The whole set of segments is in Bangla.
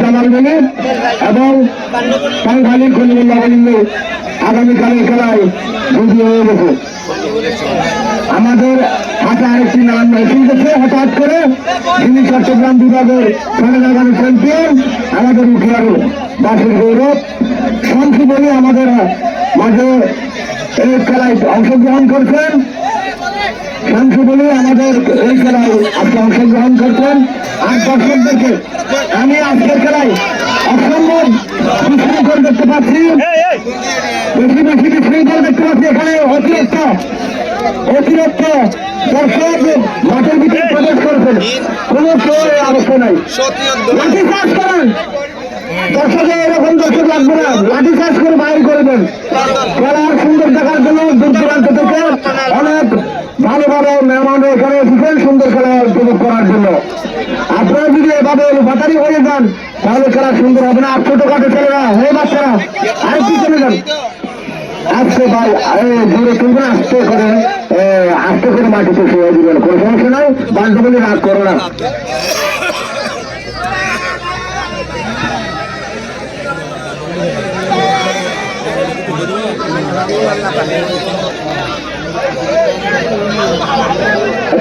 জামাল মিলে এবং টাঙ্গাইল খলিলুল্লাহ মিলে আগামীকালের খেলায় বিজয়ী হয়ে গেছে। আমাদের হাতে আরেকটি নাম এসেছে হঠাৎ করে, যিনি চট্টগ্রাম বিভাগের খেলাগানের চ্যাম্পিয়ন, আমাদের উঠিয়ার বাসের গৌরব শামসু বলে আমাদের মাঝে এই খেলায় অংশগ্রহণ করছেন। শামসু বলে আমাদের এই খেলায় আজকে অংশগ্রহণ করছেন। আর দর্শকদেরকে আমি আজকের খেলায় অসম্ভব বিশৃঙ্খল দেখতে পাচ্ছি, বেশি বেশি বিশৃঙ্খল দেখতে পাচ্ছি। এখানে অতিরিক্ত দর্শক মাঠের ভিতরে প্রবেশ করছেন, কোন অবস্থা নাই। লাঠি চার্জ করেন, দর্শকে এরকম দর্শক লাগবে না, লাঠি চার্জ করে বাইর করবেন। খেলার সুন্দর দেখার জন্য দূর দূরান্ত থেকে অনেক ভালো ভালো মেহমান এখানে এসেছেন সুন্দর খেলা উপভোগ করার জন্য। আপনারা যদি এভাবে বাতারি হয়ে যান তাহলে খেলা সুন্দর হবে না। আর ছোটখাটো ছেলেরা হয়ে বাচ্চারা আর কি চলে যান, আজকে ভাই জোরে তুলবেন, আস্তে করে মাটিতে শুয়ে দিবেন, কোনো সমস্যা নাই। বান্ধব বলে রাগ করো না।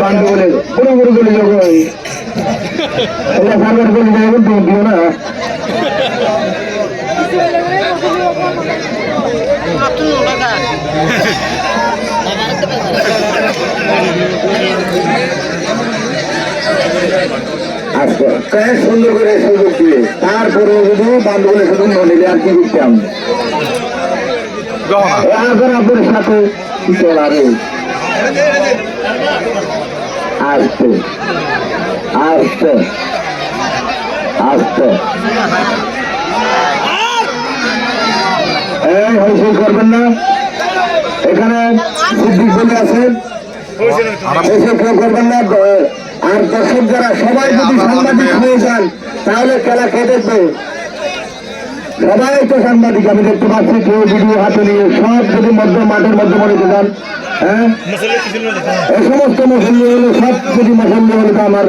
বান্ধব বলে পুরো পুরো বলে যাবো সার্ভার বলে যাবো, দিও না। আচ্ছা সুন্দর করে সুযোগ দিয়ে তারপরে যদি বান্ধবনের সাথে নিলে আর কি দিতাম আপনার সাথে চলারে আসতে আসতে আসতে হইসই করবেন না। এখানে সিদ্দিক বলে আছেন, করবেন না। আর দর্শক যারা সবাই যদি সাংবাদিক হয়ে যান তাহলে খেলা কে দেখবে? সবাই তো সাংবাদিক, আমি দেখতে পাচ্ছি কেউ ভিডিও হাতে নিয়ে সব যদি মাঠের মধ্যে মনে যান। হ্যাঁ, এই সমস্ত মুসল্লি হলে সব যদি মুসল্লি হলে তো আমার